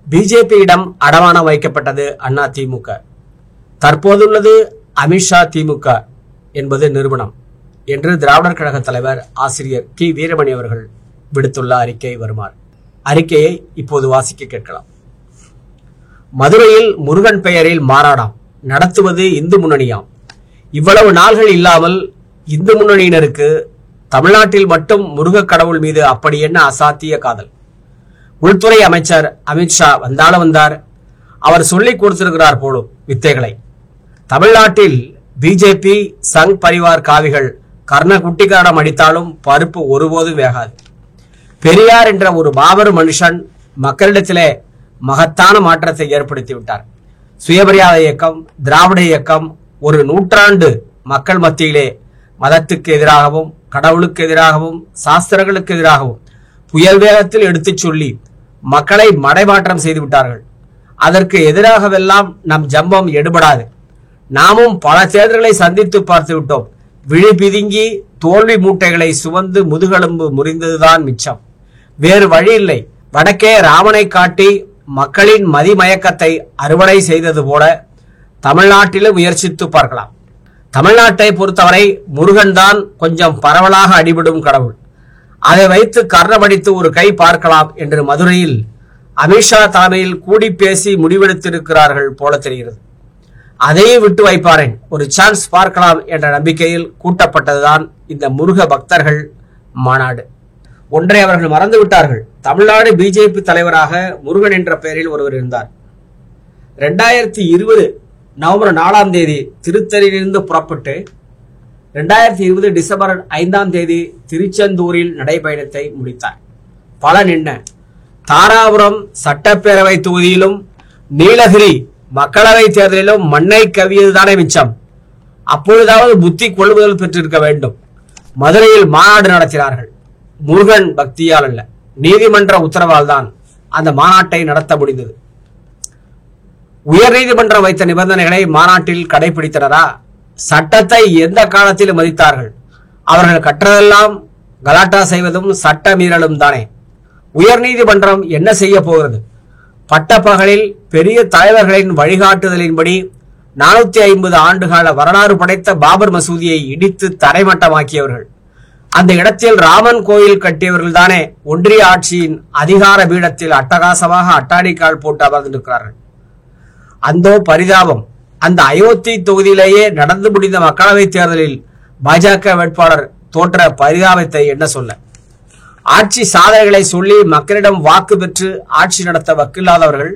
பிஜேபியிடம் அடமானம் வைக்கப்பட்டது அதிமுக. தற்போதுள்ளது அமித்ஷா திமுக என்பது நிறுவனம் என்று திராவிடர் கழக தலைவர் ஆசிரியர் கி வீரமணி அவர்கள் விடுத்துள்ள அறிக்கை வருமாறு. அறிக்கையை இப்போது வாசிக்க கேட்கலாம். மதுரையில் முருகன் பெயரில் மாநாடாம் நடத்துவது இந்து முன்னணியாம். இவ்வளவு நாள்கள் இல்லாமல் இந்து முன்னணியினருக்கு தமிழ்நாட்டில் மட்டும் முருக கடவுள் மீது அப்படி என்ன அசாத்திய காதல்? உள்துறை அமைச்சர் அமித்ஷா வந்தாலும் வந்தார். அவர் சொல்லிக் கொடுத்திருக்கிறார் போலும் வித்தைகளை. தமிழ்நாட்டில் பிஜேபி சங் பரிவார் காவிகள் கர்ண குட்டிக்காரம் அடித்தாலும் பருப்பு ஒருபோதும் வேகாது. பெரியார் என்ற ஒரு மாபெரும் மனுஷன் மக்களிடத்திலே மகத்தான மாற்றத்தை ஏற்படுத்திவிட்டார். சுயமரியாதை இயக்கம், திராவிட இயக்கம் ஒரு நூற்றாண்டு மக்கள் மத்தியிலே மதத்துக்கு எதிராகவும் கடவுளுக்கு எதிராகவும் சாஸ்திரங்களுக்கு எதிராகவும் புயல் வேகத்தில் எடுத்துச் சொல்லி மக்களை மடைமாற்றம் செய்து விட்டார்கள். அதற்கு எதிராகவெல்லாம் நம் ஜம்பம் எடுபடாது. நாமும் பல தேர்தல்களை சந்தித்து பார்த்து விட்டோம். விழி பிதுங்கி தோல்வி மூட்டைகளை சுமந்து முதுகெலும்பு முறிந்ததுதான் மிச்சம். வேறு வழி இல்லை. வடக்கே ராமனை காட்டி மக்களின் மதிமயக்கத்தை அறுவடை செய்தது போல தமிழ்நாட்டிலும் முயற்சித்து பார்க்கலாம். தமிழ்நாட்டை பொறுத்தவரை முருகன் தான் கொஞ்சம் பரவலாக அடிபடும் கடவுள். அதை வைத்து கர்ணமடித்து ஒரு கை பார்க்கலாம் என்று மதுரையில் அமித்ஷா தலைமையில் கூடி பேசி முடிவெடுத்திருக்கிறார்கள் போல தெரிகிறது. அதையே விட்டு வைப்பாரேன், ஒரு சான்ஸ் பார்க்கலாம் என்ற நம்பிக்கையில் கூட்டப்பட்டதுதான் இந்த முருக பக்தர்கள் மாநாடு. ஒன்றை அவர்கள் மறந்து விட்டார்கள். தமிழ்நாடு பிஜேபி தலைவராக முருகன் என்ற பெயரில் ஒருவர் இருந்தார். 2020 நவம்பர் 4ஆம் தேதி திருத்தணியிலிருந்து புறப்பட்டு 2020 டிசம்பர் 5ஆம் தேதி திருச்செந்தூரில் நடைபயணத்தை முடித்தார். பலன் என்ன? தாராபுரம் சட்டப்பேரவை தொகுதியிலும் நீலகிரி மக்களவை தேர்தலிலும் மண்ணை கவியதுதானே மிச்சம். அப்பொழுதாவது புத்தி கொள்முதல் பெற்றிருக்க வேண்டும். மதுரையில் மாநாடு நடத்தினார்கள். முருகன் பக்தியால் அல்ல, நீதிமன்ற உத்தரவால் தான் அந்த மாநாட்டை நடத்த முடிந்தது. உயர்நீதிமன்றம் வைத்த நிபந்தனைகளை மாநாட்டில் கடைபிடித்தனரா? சட்டத்தை எந்த காலத்திலும் மதித்தார்கள். அவர்கள் கற்றதெல்லாம் கலாட்டா செய்வதும் சட்ட மீறலும் தானே. உயர்நீதிமன்றம் என்ன செய்ய போகிறது? பட்டப்பகலில் பெரிய தலைவர்களின் வழிகாட்டுதலின்படி 450 ஆண்டுகால வரலாறு படைத்த பாபர் மசூதியை இடித்து தரைமட்டமாக்கியவர்கள். அந்த இடத்தில் ராமன் கோயில் கட்டியவர்கள் தானே ஒன்றிய ஆட்சியின் அதிகார பீடத்தில் அட்டகாசமாக அட்டாடிக்கால் போட்டு அமர்ந்திருக்கிறார்கள். அந்தோ பரிதாபம், அந்த அயோத்தி தொகுதியிலேயே நடந்து முடிந்த மக்களவை தேர்தலில் பாஜக வேட்பாளர் தோற்ற பரிதாபத்தை என்ன சொல்ல. ஆட்சி சாதனைகளை சொல்லி மக்களிடம் வாக்கு பெற்று ஆட்சி நடத்த வக்கில்லாதவர்கள்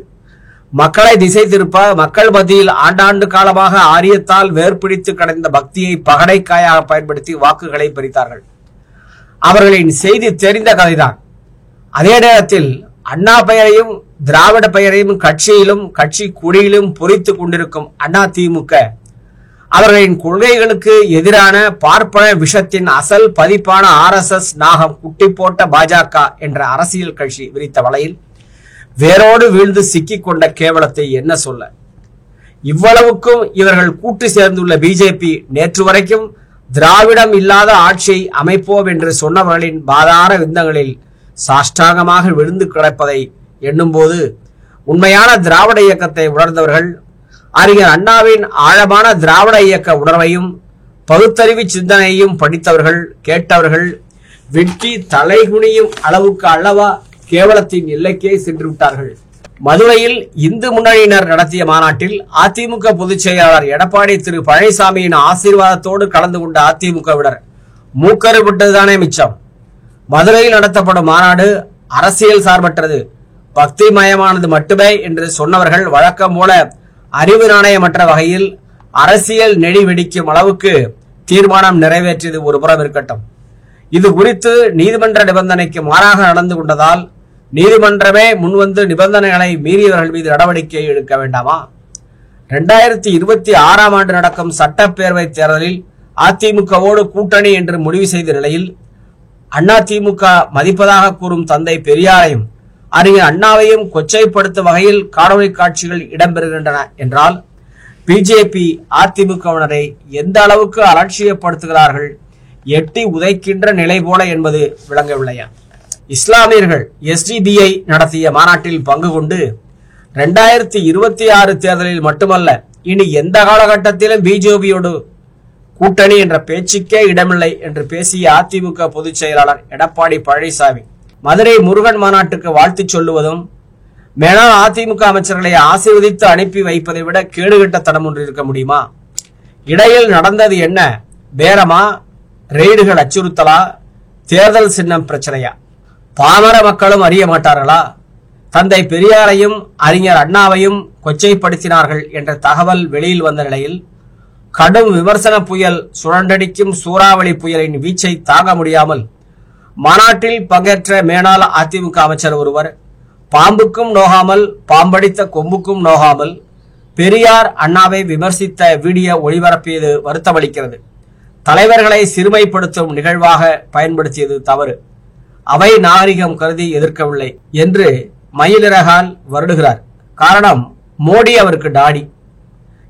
மக்களை திசை திருப்ப மக்கள் மத்தியில் ஆண்டாண்டு காலமாக ஆரியத்தால் வேர்பிடித்து கடந்த பக்தியை பகடைக்காயாக பயன்படுத்தி வாக்குகளை பறித்தார்கள். அவர்களின் செய்தி தெரிந்த கதைதான். அதே நேரத்தில் அண்ணா பெயரையும் திராவிட பெயரையும் கட்சியிலும் கட்சி கொடியிலும் பொறித்து கொண்டிருக்கும் அதிமுக அவர்களின் கொள்கைகளுக்கு எதிரான பார்ப்பன விஷத்தின் அசல் பதிப்பான RSS நாகம் குட்டி போட்ட பாஜக என்ற அரசியல் கட்சி விரித்த வலையில் வேரோடு வீழ்ந்து சிக்கிக் கொண்ட கேவலத்தை என்ன சொல்ல. இவ்வளவுக்கும் இவர்கள் கூட்டு சேர்ந்துள்ள பிஜேபி நேற்று வரைக்கும் திராவிடம் இல்லாத ஆட்சியை அமைப்போம் என்று சொன்னவர்களின் பாதார விந்தங்களில் சாஷ்டாங்கமாக விழுந்து கிடப்பதை எண்ணும் போது உண்மையான திராவிட இயக்கத்தை உணர்ந்தவர்கள், அறிஞர் அண்ணாவின் ஆழமான திராவிட இயக்க உணர்வையும் பகுத்தறிவு சிந்தனையையும் படித்தவர்கள் கேட்டவர்கள் வெட்டி தலைகுனியும் அளவுக்கு அல்லவா கேவலத்தின் எல்லைக்கே சென்று விட்டார்கள். மதுரையில் இந்து முன்னணியினர் நடத்திய மாநாட்டில் அதிமுக பொதுச் செயலாளர் எடப்பாடி திரு பழனிசாமியின் ஆசீர்வாதத்தோடு கலந்து கொண்ட அதிமுகவினர் மூக்கறுபட்டதுதானே மிச்சம். மதுரையில் நடத்தப்படும் மாநாடு அரசியல் சார்பற்றது, பக்தி மயமானது மட்டுமே என்று சொன்னவர்கள் வழக்கம் போல அறிவு நாணயமற்ற வகையில் அரசியல் நெடி வெடிக்கும் அளவுக்கு தீர்மானம் நிறைவேற்றியது ஒரு புறம் இருக்கட்டும். இது குறித்து நீதிமன்ற நிபந்தனைக்கு மாறாக நடந்து கொண்டதால் நீதிமன்றமே முன்வந்து நிபந்தனைகளை மீறியவர்கள் மீது நடவடிக்கை எடுக்க வேண்டாமா? 2026ஆம் ஆண்டு நடக்கும் சட்டப்பேரவை தேர்தலில் அதிமுகவோடு கூட்டணி என்று முடிவு செய்த நிலையில் அதிமுக மதிப்பதாக கூறும் தந்தை பெரியாரையும் அறிஞர் அண்ணாவையும் கொச்சைப்படுத்தும் வகையில் காணொலி காட்சிகள் இடம்பெறுகின்றன என்றால் பிஜேபி அதிமுகவினரை எந்த அளவுக்கு அலட்சியப்படுத்துகிறார்கள், எட்டி உதைக்கின்ற நிலை போல என்பது விளங்கவில்லையா? இஸ்லாமியர்கள் SDBI நடத்திய மாநாட்டில் பங்கு கொண்டு 2026 தேர்தலில் மட்டுமல்ல, இனி எந்த காலகட்டத்திலும் பிஜேபியோடு கூட்டணி என்ற பேச்சுக்கே இடமில்லை என்று பேசிய அதிமுக பொதுச் செயலாளர் எடப்பாடி பழனிசாமி மதுரை முருகன் மாநாட்டுக்கு வாழ்த்து சொல்லுவதும் மேலாள் அதிமுக அமைச்சர்களை ஆசீர்வதித்து அனுப்பி வைப்பதை விட கேடுகட்ட தடம் ஒன்று இருக்க முடியுமா? இடையில் நடந்தது என்ன? பேரமா, ரெய்டுகள் அச்சுறுத்தலா, தேர்தல் சின்னம் பிரச்சனையா? பாமர மக்களும் அறிய மாட்டார்களா? தந்தை பெரியாரையும் அறிஞர் அண்ணாவையும் கொச்சைப்படுத்தினார்கள் என்ற தகவல் வெளியில் வந்த நிலையில் கடும் விமர்சன புயல் சுழன்றடிக்கும் சூறாவளி புயலின் வீச்சை தாங்க முடியாமல் மாநாட்டில் பங்கேற்ற மேலாள் அதிமுக அமைச்சர் ஒருவர் பாம்புக்கும் நோகாமல் பாம்படித்த கொம்புக்கும் நோகாமல் பெரியார் அண்ணாவை விமர்சித்த வீடியோ ஒளிபரப்பியது வருத்தமளிக்கிறது. தலைவர்களை சிறுமைப்படுத்தும் நிகழ்வாக பயன்படுத்தியது தவறு. அவை நாகரிகம் கருதி எதிர்க்கவில்லை என்று மயிலிறகால் வருடுகிறார். காரணம், மோடி அவருக்கு டாடி.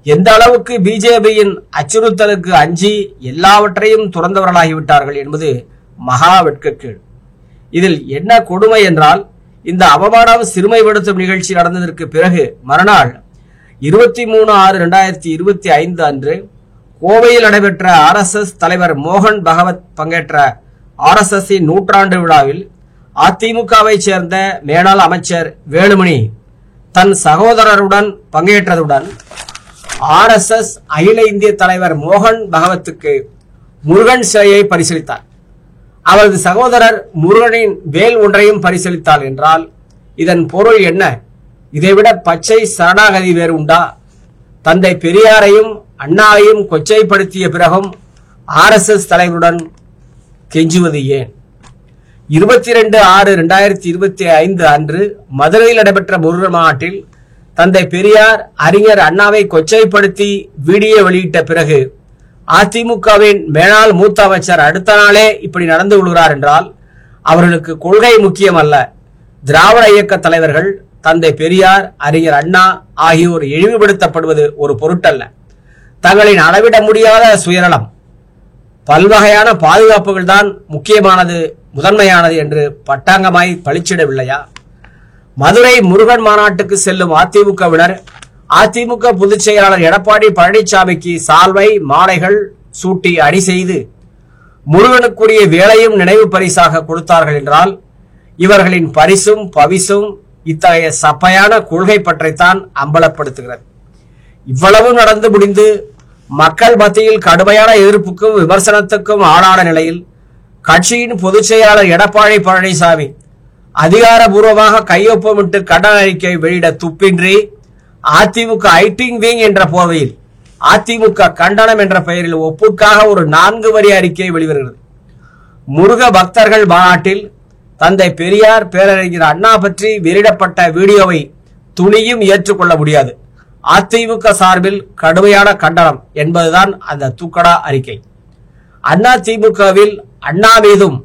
எந்த அளவுக்கு பிஜேபியின் அச்சுறுத்தலுக்கு அஞ்சி எல்லாவற்றையும் துறந்தவர்களாகிவிட்டார்கள் என்பது மகா வெட்கக்கேடு. இதில் என்ன கொடுமை என்றால், இந்த அவமானம் சிறுமைப்படுத்தும் நிகழ்ச்சி நடந்ததற்கு பிறகு மறுநாள் 23/6/2025 அன்று கோவையில் நடைபெற்ற RSS தலைவர் மோகன் பகவத் பங்கேற்ற RSS நூற்றாண்டு விழாவில் அதிமுகவை சேர்ந்த மேலாள் அமைச்சர் வேலுமணி தன் சகோதரருடன் பங்கேற்றதுடன் RSS அகில இந்திய தலைவர் மோகன் பகவத்துக்கு முருகன் சிலையை பரிசீலித்தார். அவரது சகோதரர் முருகனின் வேல் ஒன்றையும் பரிசீலித்தார் என்றால் இதன் பொருள் என்ன? இதைவிட பச்சை சரணாகதி வேறு உண்டா? தந்தை பெரியாரையும் அண்ணாவையும் கொச்சைப்படுத்திய பிறகும் RSS தலைவருடன் கெஞ்சுவது ஏன்? 22/6/2025 அன்று மதுரையில் நடைபெற்ற முருகன் மாநாட்டில் தந்தை பெரியார் அறிஞர் அண்ணாவை கொச்சைப்படுத்தி வீடியோ வெளியிட்ட பிறகு அதிமுகவின் மேலாள் மூத்த அமைச்சர் அடுத்த நாளே இப்படி நடந்து கொள்கிறார் என்றால் அவர்களுக்கு கொள்கை முக்கியம் அல்ல. திராவிட இயக்க தலைவர்கள் தந்தை பெரியார் அறிஞர் அண்ணா ஆகியோர் இழிவுபடுத்தப்படுவது ஒரு பொருட்டல்ல. தங்களின் அளவிட முடியாத சுயநலம், பல்வகையான பாதுகாப்புகள் தான் முக்கியமானது, முதன்மையானது என்று பட்டாங்கமாய் பளிச்சிடவில்லையா? மதுரை முருகன் மாநாட்டுக்கு செல்லும் அதிமுகவினர் அதிமுக பொதுச் செயலாளர் எடப்பாடி பழனிசாமிக்கு சால்வை மாலைகள் சூட்டி அணி செய்து முருகனுக்குரிய வேலையும் நினைவு பரிசாக கொடுத்தார்கள் என்றால் இவர்களின் பரிசும் பவிசும் இத்தகைய சப்பையான கொள்கை பற்றைத்தான் அம்பலப்படுத்துகிறது. இவ்வளவு நடந்து முடிந்து மக்கள் மத்தியில் கடுமையான எதிர்ப்புக்கும் விமர்சனத்துக்கும் ஆளான நிலையில் கட்சியின் பொதுச் செயலாளர் எடப்பாடி பழனிசாமி அதிகாரபூர்வமாக கையொப்பமிட்டு கண்டன அறிக்கை வெளியிட துப்பின்றி அதிமுக ஐட்டிங் விங் என்ற போர்வையில் அதிமுக கண்டனம் என்ற பெயரில் ஒப்புக்காக ஒரு 4 வரி அறிக்கை வெளிவருகிறது. முருக பக்தர்கள் மாநாட்டில் தந்தை பெரியார் பேரறிஞர் அண்ணா பற்றி வெளியிடப்பட்ட வீடியோவை துணியும் ஏற்றுக்கொள்ள முடியாது. அதிமுக சார்பில் கடுமையான கண்டனம் என்பதுதான் அந்த தூக்கடா அறிக்கை. அண்ணா திமுகவில் அண்ணா மீதும்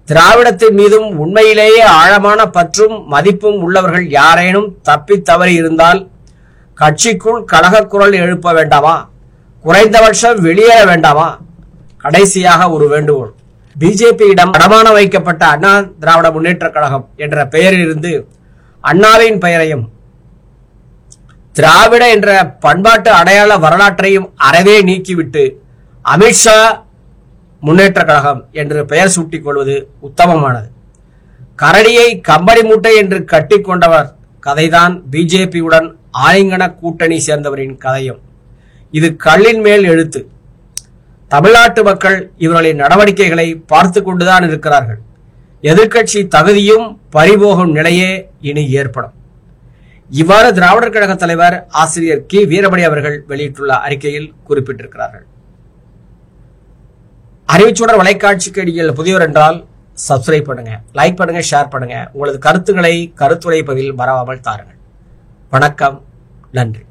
திராவிடத்தின் மீதும் உண்மையிலேயே ஆழமான பற்றும் மதிப்பும் உள்ளவர்கள் யாரேனும் தப்பி தவறி இருந்தால் கட்சிக்குள் கலக குரல் எழுப்ப வேண்டாமா? குறைந்தபட்சம் வெளியேற வேண்டாமா? கடைசியாக ஒரு வேண்டுகோள், பிஜேபியிடம் அடமான வைக்கப்பட்ட அண்ணா திராவிட முன்னேற்ற கழகம் என்ற பெயரில் இருந்து அண்ணாவின் பெயரையும் திராவிட என்ற பண்பாட்டு அடையாள வரலாற்றையும் அறவே நீக்கிவிட்டு அமித்ஷா முன்னேற்ற கழகம் என்று பெயர் சூட்டிக் கொள்வது உத்தமமானது. கரடியை கம்பளி மூட்டை என்று கட்டிக்கொண்டவர் கதைதான் பிஜேபியுடன் ஆலிங்கன கூட்டணி சேர்ந்தவரின் கதையும். இது கல்லின் மேல் எழுத்து. தமிழ்நாட்டு மக்கள் இவர்களின் நடவடிக்கைகளை பார்த்து கொண்டுதான் இருக்கிறார்கள். எதிர்க்கட்சி தகுதியும் பறிபோகும் நிலையே இனி ஏற்படும். இவ்வாறு திராவிடர் கழக தலைவர் ஆசிரியர் கி வீரமணி அவர்கள் வெளியிட்டுள்ள அறிக்கையில் குறிப்பிட்டிருக்கிறார்கள். அறிவுச்சுடர் வலைக்காட்சிக்கு நீங்கள் புதியவர் என்றால் சப்ஸ்கிரைப் பண்ணுங்க, லைக் பண்ணுங்க, ஷேர் பண்ணுங்க. உங்களது கருத்துக்களை கருத்துரை பதிவில் மறவாமல் தாருங்கள். வணக்கம், நன்றி.